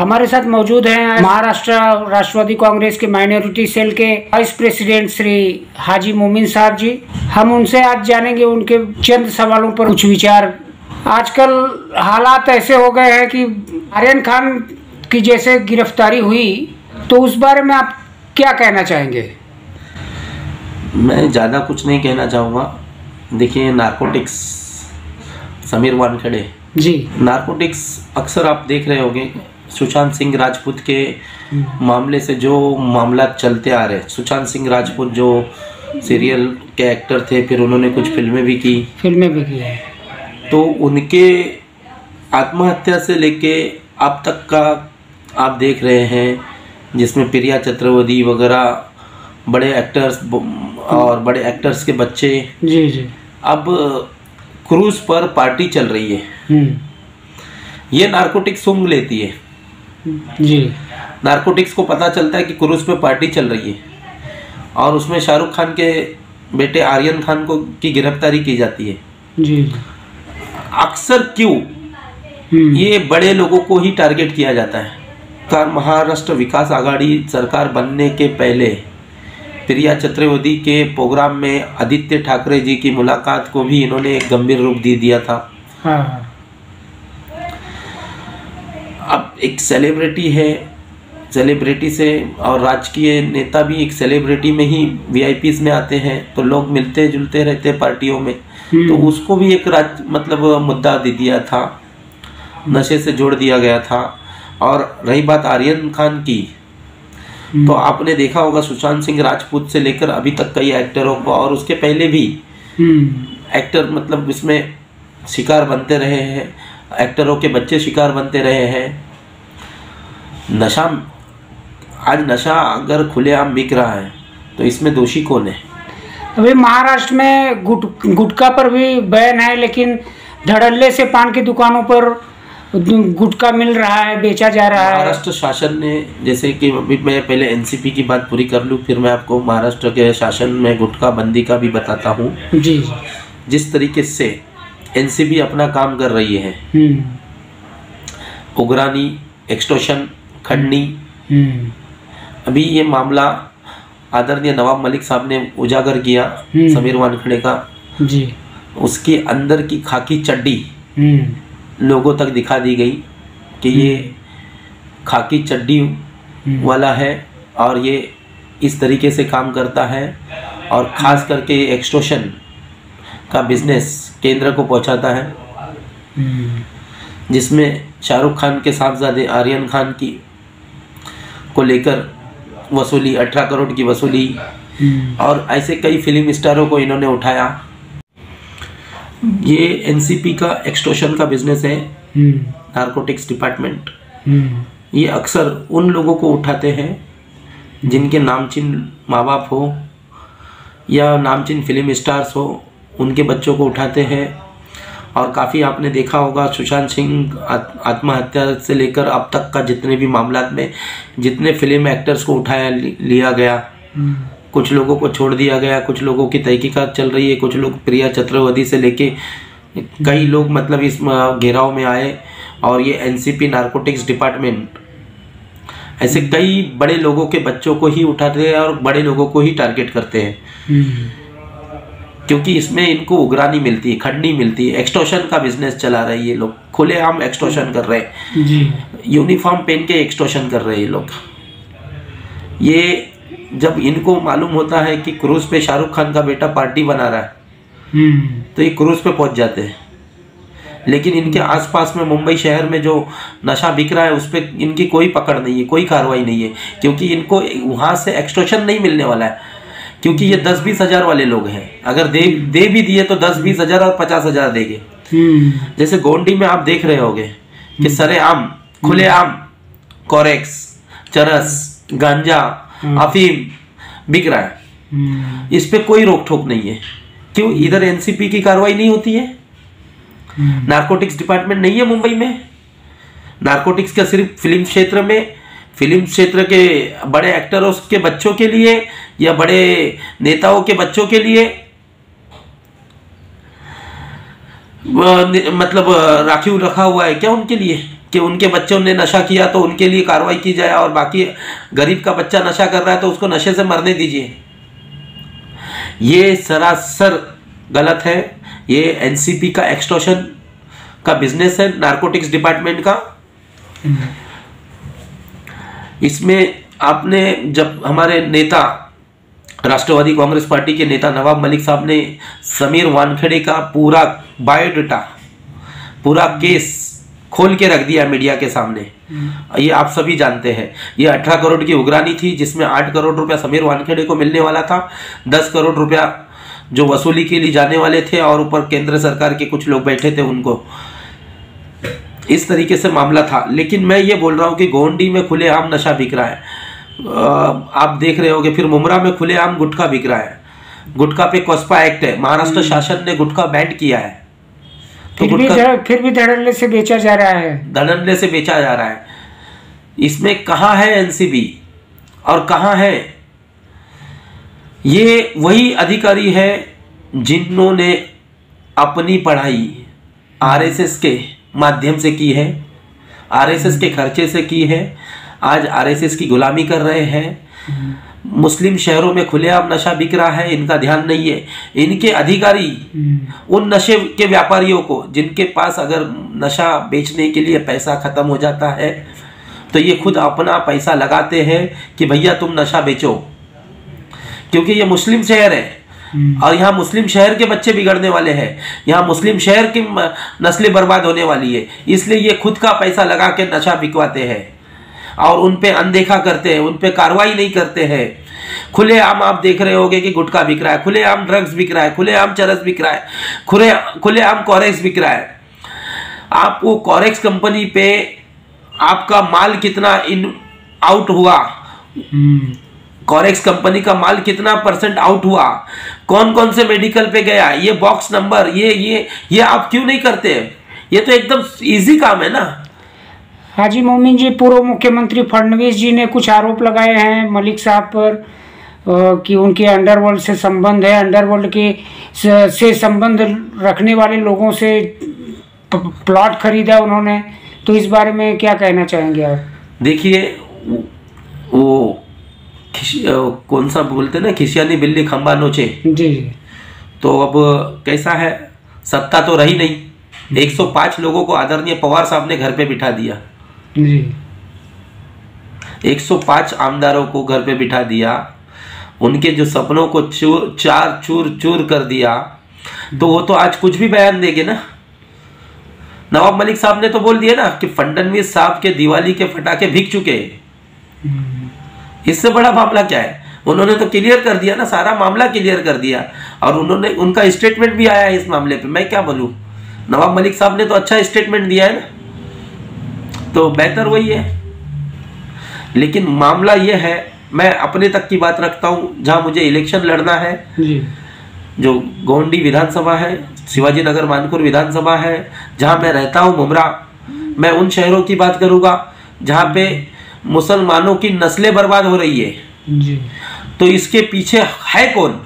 हमारे साथ मौजूद हैं महाराष्ट्र राष्ट्रवादी कांग्रेस के माइनॉरिटी सेल के वाइस प्रेसिडेंट श्री हाजी मोमिन साहब जी। हम उनसे आज जानेंगे उनके चंद सवालों पर कुछ विचार। आजकल हालात ऐसे हो गए हैं कि आर्यन खान की जैसे गिरफ्तारी हुई, तो उस बारे में आप क्या कहना चाहेंगे? मैं ज़्यादा कुछ नहीं कहना चाहूँगा। देखिए, नारकोटिक्स, समीर वानखेड़े जी, नारकोटिक्स अक्सर आप देख रहे होंगे। सुशांत सिंह राजपूत के मामले से जो मामला चलते आ रहे, सुशांत सिंह राजपूत जो सीरियल के एक्टर थे, फिर उन्होंने कुछ फिल्में भी की है। तो उनके आत्महत्या से लेके अब तक का आप देख रहे हैं, जिसमें प्रिया चतुर्वेदी वगैरह बड़े एक्टर्स और बड़े एक्टर्स के बच्चे जी अब क्रूज पर पार्टी चल रही है। ये नारकोटिक्स सूंघ लेती है जी। नारकोटिक्स को पता चलता है कि क्रूज पे पार्टी चल रही है और उसमें शाहरुख खान के बेटे आर्यन खान को की गिरफ्तारी की जाती है जी। अक्सर क्यों ये बड़े लोगों को ही टारगेट किया जाता है। महाराष्ट्र विकास आघाड़ी सरकार बनने के पहले प्रिया चतुर्वेदी के प्रोग्राम में आदित्य ठाकरे जी की मुलाकात को भी इन्होंने एक गंभीर रूप दे दिया था। हाँ। अब एक सेलिब्रिटी है, सेलिब्रिटी से और राजकीय नेता भी एक सेलिब्रिटी में ही वीआईपीज में आते हैं, तो लोग मिलते जुलते रहते पार्टियों में, तो उसको भी एक मतलब मुद्दा दे दिया था, नशे से जोड़ दिया गया था। और रही बात आर्यन खान की, तो आपने देखा होगा सुशांत सिंह राजपूत से लेकर अभी तक कई एक्टरों को और उसके पहले भी एक्टर मतलब इसमें शिकार बनते रहे हैं, एक्टरों के बच्चे शिकार बनते रहे हैं। आज नशा अगर खुलेआम बिक रहा है तो इसमें दोषी कौन है? अभी महाराष्ट्र में गुटखा पर भी बैन है, लेकिन धड़ल्ले से पान की दुकानों पर गुटखा मिल रहा है, बेचा जा रहा है। महाराष्ट्र शासन ने, जैसे कि अभी मैं पहले एनसीपी की बात पूरी कर लूँ, फिर मैं आपको महाराष्ट्र के शासन में गुटखा बंदी का भी बताता हूँ। जी। जिस तरीके से एनसीबी अपना काम कर रही है, उग्रानी, एक्सटॉर्शन, खंडनी, अभी ये मामला आदरणीय नवाब मलिक साहब ने उजागर किया समीर वानखेड़े का जी। उसके अंदर की खाकी चड्डी लोगों तक दिखा दी गई कि ये खाकी चड्डी वाला है और ये इस तरीके से काम करता है और ख़ास करके एक्सटॉर्शन का बिजनेस केंद्र को पहुंचाता है, जिसमें शाहरुख खान के साहबजादे आर्यन खान की को लेकर वसूली 18 करोड़ की वसूली और ऐसे कई फिल्म स्टारों को इन्होंने उठाया। ये एनसीपी का एक्सटॉर्शन का बिजनेस है, नारकोटिक्स डिपार्टमेंट। ये अक्सर उन लोगों को उठाते हैं जिनके नामचीन माँ बाप हो या नामचीन फिल्म स्टार्स हो, उनके बच्चों को उठाते हैं। और काफ़ी आपने देखा होगा सुशांत सिंह आत्महत्या से लेकर अब तक का जितने भी मामलात में जितने फिल्म एक्टर्स को उठाया लिया गया, कुछ लोगों को छोड़ दिया गया, कुछ लोगों की तहकीकात चल रही है, कुछ लोग प्रिया चतुर्वेदी से लेके कई लोग मतलब इस घेराव में आए और ये एनसीपी नारकोटिक्स डिपार्टमेंट ऐसे कई बड़े लोगों के बच्चों को ही उठाते हैं और बड़े लोगों को ही टारगेट करते हैं, क्योंकि इसमें इनको उग्रानी मिलती है, खंडनी मिलती है, एक्सटॉर्शन का बिजनेस चला रहे हैं ये लोग, खुलेआम एक्सटॉर्शन कर रहे हैं जी। यूनिफॉर्म पहन के एक्सटॉर्शन कर रहे हैं ये लोग। ये जब इनको मालूम होता है कि क्रूज पे शाहरुख खान का बेटा पार्टी बना रहा है तो ये क्रूज पे पहुंच जाते हैं, लेकिन इनके आसपास में मुंबई शहर में जो नशा बिक रहा है उस पर इनकी कोई पकड़ नहीं है, कोई कार्रवाई नहीं है, क्योंकि इनको वहाँ से एक्सटॉर्शन नहीं मिलने वाला है, क्योंकि ये 10-20 हजार वाले लोग हैं। अगर दे भी दिए तो 10-20 हजार और 50 हजार देंगे। जैसे गोंडी में आप देख रहे होगे कि सरेआम खुलेआम कोरेक्स, चरस, गांजा, अफीम बिक रहा है, इस पे कोई रोक टोक नहीं है। क्यों? इधर एनसीपी की कार्रवाई नहीं होती है, नारकोटिक्स डिपार्टमेंट नहीं है मुंबई में। नारकोटिक्स का सिर्फ फिल्म क्षेत्र में, फिल्म क्षेत्र के बड़े एक्टरों के बच्चों के लिए या बड़े नेताओं के बच्चों के लिए मतलब राखी रखा हुआ है क्या उनके लिए? कि उनके बच्चों ने नशा किया तो उनके लिए कार्रवाई की जाए, और बाकी गरीब का बच्चा नशा कर रहा है तो उसको नशे से मरने दीजिए। ये सरासर गलत है। ये एनसीबी का एक्सटॉर्शन का बिजनेस है, नारकोटिक्स डिपार्टमेंट का। इसमें आपने जब हमारे नेता राष्ट्रवादी कांग्रेस पार्टी के नेता नवाब मलिक साहब ने समीर वानखेड़े का पूरा बायोडाटा, पूरा केस खोल के रख दिया मीडिया के सामने, ये आप सभी जानते हैं। ये 18 करोड़ की उगरानी थी, जिसमें 8 करोड़ रुपया समीर वानखेड़े को मिलने वाला था, 10 करोड़ रुपया जो वसूली के लिए जाने वाले थे, और ऊपर केंद्र सरकार के कुछ लोग बैठे थे उनको। इस तरीके से मामला था। लेकिन मैं ये बोल रहा हूँ कि गोंडी में खुलेआम नशा बिक रहा है, आप देख रहे होगे। फिर मुमरा में खुलेआम गुटखा बिक रहा है, गुटखा पे कोस्पा एक्ट है, महाराष्ट्र शासन ने गुटखा बैन किया है, तो फिर भी धड़ल्ले से बेचा जा रहा है, धड़ल्ले से बेचा जा रहा है। इसमें कहाँ है एनसीबी और कहाँ है? ये वही अधिकारी है जिन्होंने अपनी पढ़ाई आरएसएस के माध्यम से की है, आरएसएस के खर्चे से की है, आज आरएसएस की गुलामी कर रहे हैं। मुस्लिम शहरों में खुलेआम नशा बिक रहा है, इनका ध्यान नहीं है। इनके अधिकारी उन नशे के व्यापारियों को, जिनके पास अगर नशा बेचने के लिए पैसा खत्म हो जाता है तो ये खुद अपना पैसा लगाते हैं कि भैया तुम नशा बेचो, क्योंकि ये मुस्लिम शहर है और यहाँ मुस्लिम शहर के बच्चे बिगड़ने वाले हैं, यहाँ मुस्लिम शहर की नस्लें बर्बाद होने वाली है। इसलिए ये खुद का पैसा लगा के नशा बिकवाते हैं और उन पे अनदेखा करते हैं, उन पे कार्रवाई नहीं करते हैं। खुलेआम आप देख रहे होंगे कि गुटखा बिक रहा है, खुलेआम ड्रग्स बिक रहा है, खुलेआम चरस बिक रहा है, खुलेआम कॉरेक्स बिक रहा है। आप वो कॉरेक्स कंपनी पे आपका माल कितना आउट हुआ, कॉरेक्स कंपनी का माल कितना % आउट हुआ, कौन कौन से मेडिकल पे गया, ये बॉक्स नंबर, ये आप क्यों नहीं करते? ये तो एकदम इजी काम है ना। हाजी मोमिन जी, पूर्व मुख्यमंत्री फडणवीस जी ने कुछ आरोप लगाए हैं मलिक साहब पर कि उनके अंडरवर्ल्ड से संबंध है, अंडरवर्ल्ड के से संबंध रखने वाले लोगों से प्लॉट खरीदा उन्होंने, तो इस बारे में क्या कहना चाहेंगे आप? देखिए, वो कौन सा बोलते ना, खिसियानी बिल्ली खंबा नोचे जी। तो अब कैसा है, सत्ता तो रही नहीं, 105 लोगों को आदरणीय पवार साहब ने घर पे बिठा दिया जी, 105 आमदारों को घर पे बिठा दिया, उनके जो सपनों को चूर कर दिया, तो वो तो आज कुछ भी बयान देंगे ना। नवाब मलिक साहब ने तो बोल दिया ना कि फडणवीस साहब के दिवाली के फटाके बिक चुके। इससे बड़ा मामला क्या है? उन्होंने तो क्लियर कर दिया ना, सारा मामला क्लियर कर दिया, और उन्होंने उनका स्टेटमेंट भी आया है इस मामले पे। मैं क्या बोलूं, नवाब मलिक साहब ने तो अच्छा स्टेटमेंट दिया है ना, तो बेहतर वही है। लेकिन मामला ये है, मैं अपने तक की बात रखता हूं, जहां मुझे इलेक्शन लड़ना है जी। जो गोंडी विधानसभा है, शिवाजी नगर मानपुर विधानसभा है, जहां मैं रहता हूं मुमरा, मैं उन शहरों की बात करूंगा जहां पे मुसलमानों की नस्लें बर्बाद हो रही है जी। तो इसके पीछे है कौन?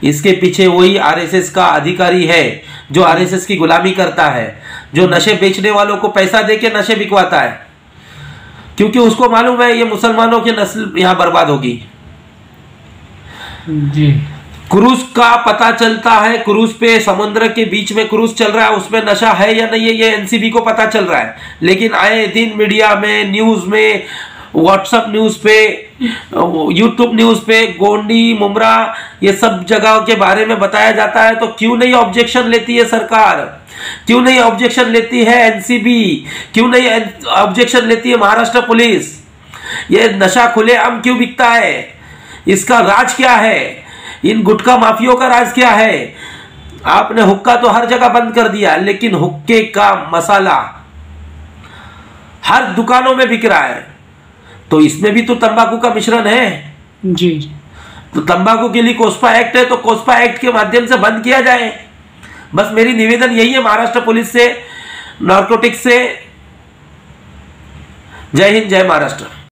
इसके पीछे वही आरएसएस का अधिकारी है जो आरएसएस की गुलामी करता है, जो नशे बेचने वालों को पैसा देके नशे बिकवाता है, क्योंकि उसको मालूम है ये मुसलमानों की नस्ल यहां बर्बाद होगी जी। क्रूज का पता चलता है, क्रूज पे समुद्र के बीच में क्रूज चल रहा है, उसमें नशा है या नहीं है ये एनसीबी को पता चल रहा है। लेकिन आए दिन मीडिया में, न्यूज में, व्हाट्सएप न्यूज पे, यूट्यूब न्यूज पे गोंडी मुमरा ये सब जगह के बारे में बताया जाता है, तो क्यों नहीं ऑब्जेक्शन लेती है सरकार? क्यों नहीं ऑब्जेक्शन लेती है एनसीबी? क्यों नहीं ऑब्जेक्शन लेती है महाराष्ट्र पुलिस? ये नशा खुलेआम क्यों बिकता है? इसका राज क्या है? इन गुटखा माफियों का राज क्या है? आपने हुक्का तो हर जगह बंद कर दिया, लेकिन हुक्के का मसाला हर दुकानों में बिक रहा है, तो इसमें भी तो तंबाकू का मिश्रण है जी। तो तंबाकू के लिए कोस्पा एक्ट है, तो कोस्पा एक्ट के माध्यम से बंद किया जाए। बस मेरी निवेदन यही है महाराष्ट्र पुलिस से, नारकोटिक्स से। जय हिंद, जय महाराष्ट्र।